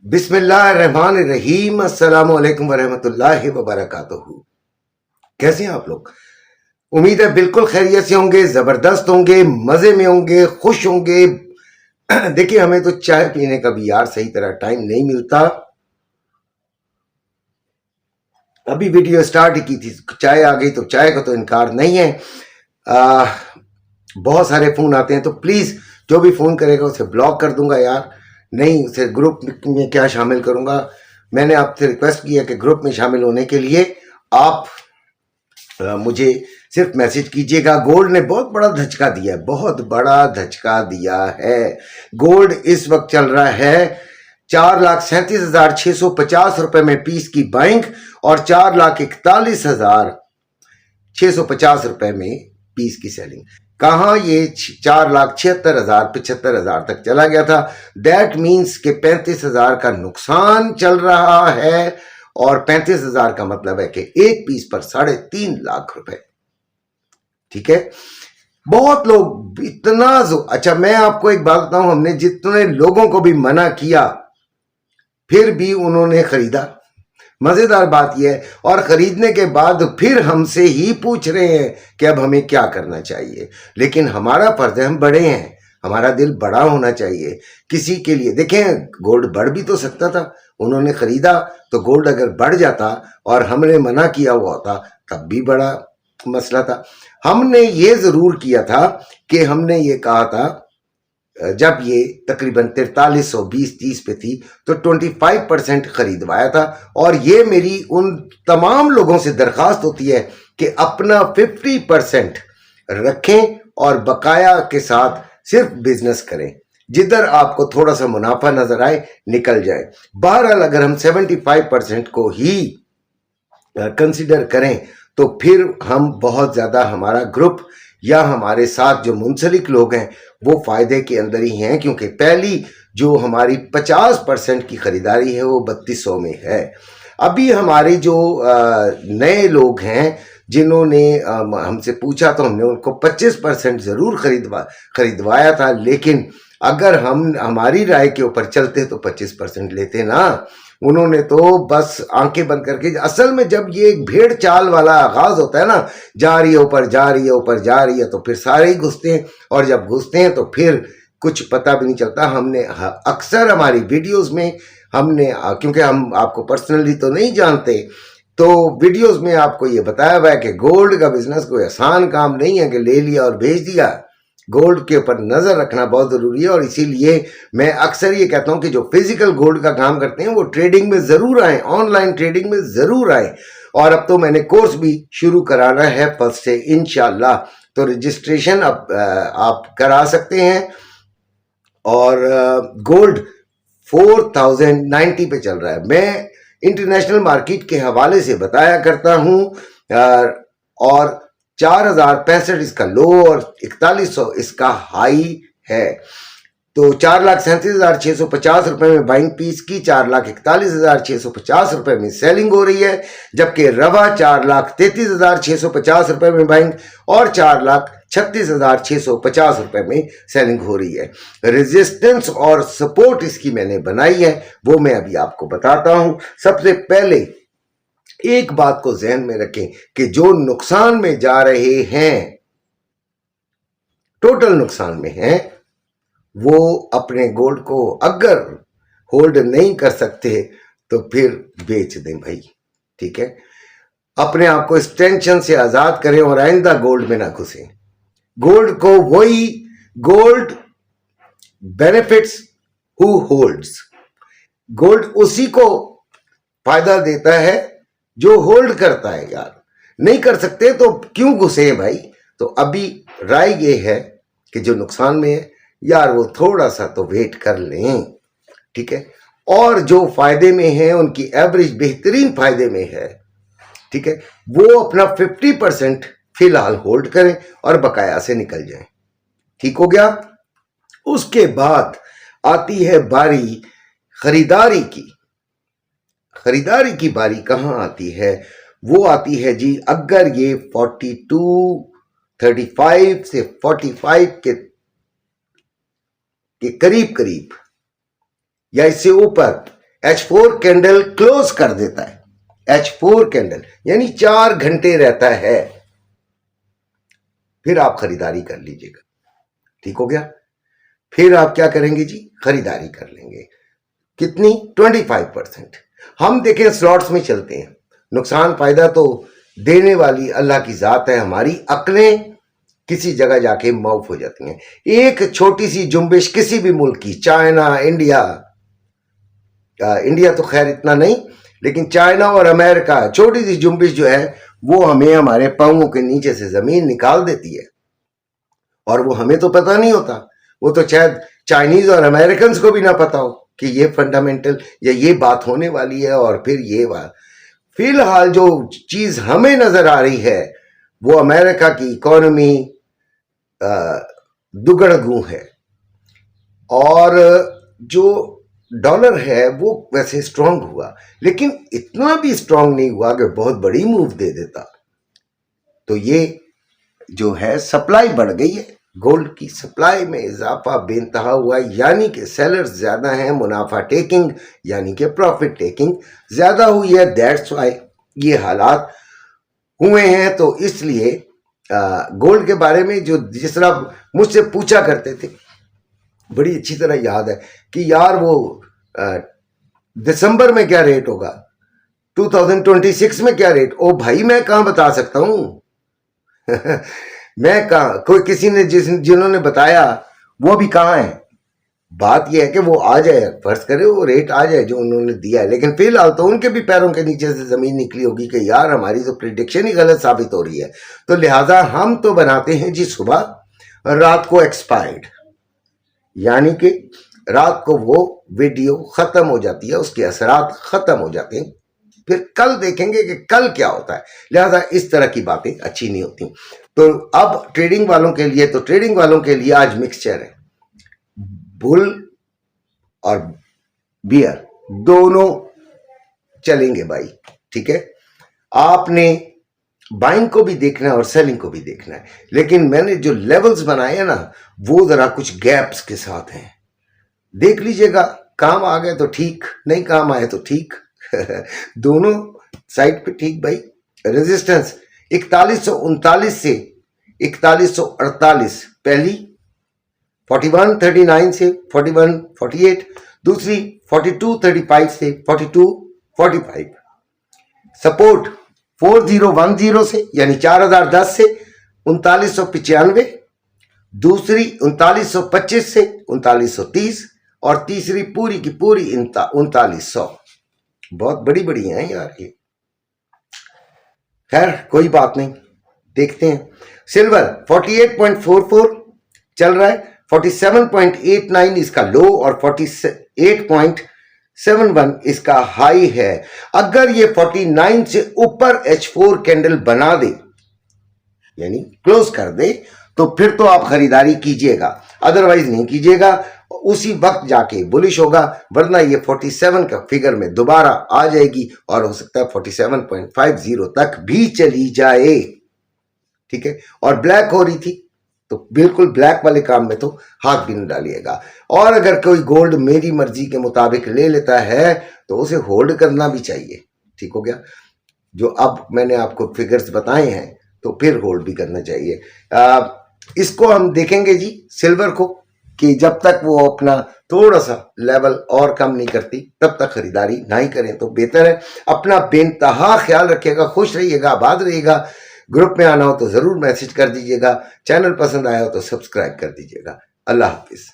बिस्मिल्लाहिर्रहमानिर्रहीम। अस्सलामु अलैकुम वरहमतुल्लाहि वबरकातुहू। कैसे हैं आप लोग? उम्मीद है बिल्कुल खैरियत से होंगे, जबरदस्त होंगे, मजे में होंगे, खुश होंगे। देखिए, हमें तो चाय पीने का भी यार सही तरह टाइम नहीं मिलता। अभी वीडियो स्टार्ट ही की थी, चाय आ गई तो चाय का तो इनकार नहीं है। आ, बहुत सारे फोन आते हैं तो प्लीज जो भी फोन करेगा उसे ब्लॉक कर दूंगा यार। नहीं, उसे ग्रुप में क्या शामिल करूंगा। मैंने आपसे रिक्वेस्ट किया कि ग्रुप में शामिल होने के लिए आप मुझे सिर्फ मैसेज कीजिएगा। गोल्ड ने बहुत बड़ा धचका दिया है, बहुत बड़ा धचका दिया है। गोल्ड इस वक्त चल रहा है 4,37,650 रुपए में पीस की बाइंग और 4,41,650 रुपए में पीस की सेलिंग। कहां ये 4,76,000 75,000 तक चला गया था। दैट मीन्स के 35,000 का नुकसान चल रहा है और 35,000 का मतलब है कि एक पीस पर 3.5 लाख रुपए। ठीक है, बहुत लोग इतना अच्छा, मैं आपको एक बात बताऊं, हमने जितने लोगों को भी मना किया फिर भी उन्होंने खरीदा। मजेदार बात यह है, और खरीदने के बाद फिर हमसे ही पूछ रहे हैं कि अब हमें क्या करना चाहिए। लेकिन हमारा फर्ज है, हम बड़े हैं, हमारा दिल बड़ा होना चाहिए किसी के लिए। देखें, गोल्ड बढ़ भी तो सकता था, उन्होंने खरीदा तो गोल्ड अगर बढ़ जाता और हमने मना किया हुआ होता तब भी बड़ा मसला था। हमने ये जरूर किया था कि हमने ये कहा था, जब ये तकरीबन 4320-30 पे थी तो 25% खरीदवाया था। और ये मेरी उन तमाम लोगों से दरखास्त होती है कि अपना 50% रखें और बकाया के साथ सिर्फ बिजनेस करें, जिधर आपको थोड़ा सा मुनाफा नजर आए निकल जाए। बहरहाल अगर हम 75% को ही कंसिडर करें तो फिर हम बहुत ज्यादा, हमारा ग्रुप या हमारे साथ जो मुंसलिक लोग हैं वो फायदे के अंदर ही हैं, क्योंकि पहली जो हमारी 50% की खरीदारी है वो 3200 में है। अभी हमारे जो नए लोग हैं जिन्होंने हमसे पूछा तो हमने उनको 25% जरूर खरीदवाया था, लेकिन अगर हम हमारी राय के ऊपर चलते तो 25% लेते ना। उन्होंने तो बस आंखें बंद करके, असल में जब ये एक भेड़ चाल वाला आगाज होता है ना, जा रही है ऊपर, जा रही है ऊपर, जा रही है, तो फिर सारे ही घुसते हैं, और जब घुसते हैं तो फिर कुछ पता भी नहीं चलता। हमने अक्सर हमारी वीडियोस में हमने, क्योंकि हम आपको पर्सनली तो नहीं जानते, तो वीडियोस में आपको ये बताया हुआ है कि गोल्ड का बिजनेस कोई आसान काम नहीं है कि ले लिया और भेज दिया। गोल्ड के ऊपर नजर रखना बहुत जरूरी है, और इसीलिए मैं अक्सर ये कहता हूं कि जो फिजिकल गोल्ड का काम करते हैं वो ट्रेडिंग में जरूर आए, ऑनलाइन ट्रेडिंग में जरूर आए। और अब तो मैंने कोर्स भी शुरू कराना है फर्स्ट से इंशाल्लाह, तो रजिस्ट्रेशन अब आप करा सकते हैं। और गोल्ड 4090 पे चल रहा है। मैं इंटरनेशनल मार्केट के हवाले से बताया करता हूं, और 4065 इसका लो और 4100 इसका हाई है। तो 4,37,650 रुपए में बाइंग पीस की, 4,41,650 रुपए में सेलिंग हो रही है, जबकि रवा 4,33,650 रुपए में बाइंग और 4,36,650 रुपए में सेलिंग हो रही है। रेजिस्टेंस और सपोर्ट इसकी मैंने बनाई है, वो मैं अभी आपको बताता हूं। सबसे पहले एक बात को ध्यान में रखें कि जो नुकसान में जा रहे हैं, टोटल नुकसान में हैं, वो अपने गोल्ड को अगर होल्ड नहीं कर सकते तो फिर बेच दें भाई। ठीक है, अपने आप को इस टेंशन से आजाद करें और आइंदा गोल्ड में ना घुसें। गोल्ड को वही, gold benefits who holds, gold उसी को फायदा देता है जो होल्ड करता है। यार नहीं कर सकते तो क्यों घुसे भाई। तो अभी राय ये है कि जो नुकसान में है यार वो थोड़ा सा तो वेट कर लें। ठीक है, और जो फायदे में है उनकी एवरेज बेहतरीन फायदे में है, ठीक है, वो अपना 50% फिलहाल होल्ड करें और बकाया से निकल जाएं। ठीक हो गया। उसके बाद आती है बारी खरीदारी की। खरीदारी की बारी कहां आती है? वो आती है जी, अगर ये 4235 से 45 के करीब करीब या इससे ऊपर H4 कैंडल क्लोज कर देता है, H4 कैंडल यानी 4 घंटे रहता है, फिर आप खरीदारी कर लीजिएगा। ठीक हो गया? फिर आप क्या करेंगे जी? खरीदारी कर लेंगे। कितनी? 25%। हम देखें स्लॉट्स में चलते हैं, नुकसान फायदा तो देने वाली अल्लाह की जात है, हमारी अक्लें किसी जगह जाके माउफ हो जाती हैं। एक छोटी सी जुम्बिश किसी भी मुल्क की, चाइना, इंडिया तो खैर इतना नहीं, लेकिन चाइना और अमेरिका, छोटी सी जुम्बिश जो है वो हमें हमारे पांवों के नीचे से जमीन निकाल देती है, और वो हमें तो पता नहीं होता, वो तो शायद चाइनीज और अमेरिकन को भी ना पता हो कि ये फंडामेंटल या ये बात होने वाली है। और फिर ये बात, फिलहाल जो चीज हमें नजर आ रही है वो अमेरिका की इकोनॉमी दुगड़गू है, और जो डॉलर है वो वैसे स्ट्रांग हुआ, लेकिन इतना भी स्ट्रांग नहीं हुआ कि बहुत बड़ी मूव दे देता। तो ये जो है सप्लाई बढ़ गई है, गोल्ड की सप्लाई में इजाफा बेनतहा हुआ, यानी कि सेलर्स ज्यादा हैं, मुनाफा टेकिंग यानी कि प्रॉफिट टेकिंग ज्यादा हुई है। दैट्स वाई ये हालात हुए हैं। तो इसलिए गोल्ड के बारे में जो जिस तरह मुझसे पूछा करते थे, बड़ी अच्छी तरह याद है कि यार वो दिसंबर में क्या रेट होगा, 2026 में क्या रेट, ओ भाई मैं कहाँ बता सकता हूं मैं कहा, कोई किसी ने जिन्होंने बताया वो भी कहाँ है। बात यह है कि वो आ जाए, फर्ज करे वो रेट आ जाए जो उन्होंने दिया है, लेकिन फिलहाल तो उनके भी पैरों के नीचे से जमीन निकली होगी कि यार हमारी तो प्रिडिक्शन ही गलत साबित हो रही है। तो लिहाजा हम तो बनाते हैं जी सुबह, रात को एक्सपायर्ड, यानी कि रात को वो वीडियो खत्म हो जाती है, उसके असरात खत्म हो जाते हैं, फिर कल देखेंगे कि कल क्या होता है। लिहाजा इस तरह की बातें अच्छी नहीं होती। तो अब ट्रेडिंग वालों के लिए, तो ट्रेडिंग वालों के लिए आज मिक्सचर है, बुल और बियर दोनों चलेंगे भाई। ठीक है, आपने बाइंग को भी देखना है और सेलिंग को भी देखना है, लेकिन मैंने जो लेवल्स बनाए हैं ना वो जरा कुछ गैप्स के साथ हैं, देख लीजिएगा। काम आ गए तो ठीक, नहीं काम आए तो ठीक दोनों साइड पे ठीक भाई। रेजिस्टेंस 4139 से 4148 पहली, 4139 से 4148 दूसरी, 4235 से 4245। सपोर्ट 4010 से यानी 4010 से 3995, दूसरी 3925 से 3930, और तीसरी पूरी की पूरी 3900। बहुत बड़ी बड़ी हैं यार ये, खैर कोई बात नहीं, देखते हैं। सिल्वर 48.44 चल रहा है, 47.89 इसका लो और 48.71 इसका हाई है। अगर ये 49 से ऊपर H4 कैंडल बना दे यानी क्लोज कर दे तो फिर तो आप खरीदारी कीजिएगा, अदरवाइज नहीं कीजिएगा, उसी वक्त जाके बुलिश होगा, वरना ये 47 का फिगर में दोबारा आ जाएगी और हो सकता है 47.50 तक भी चली जाए। ठीक है, और ब्लैक हो रही थी तो बिल्कुल ब्लैक वाले काम में तो हाथ भी न डालिएगा। और अगर कोई गोल्ड मेरी मर्जी के मुताबिक ले लेता है तो उसे होल्ड करना भी चाहिए। ठीक हो गया, जो अब मैंने आपको फिगर्स बताए हैं तो फिर होल्ड भी करना चाहिए। इसको हम देखेंगे जी सिल्वर को कि जब तक वो अपना थोड़ा सा लेवल और कम नहीं करती तब तक खरीदारी ना ही करें तो बेहतर है। अपना बेनतहा ख्याल रखिएगा, खुश रहिएगा, आबाद रहिएगा। ग्रुप में आना हो तो जरूर मैसेज कर दीजिएगा, चैनल पसंद आया हो तो सब्सक्राइब कर दीजिएगा। अल्लाह हाफिज।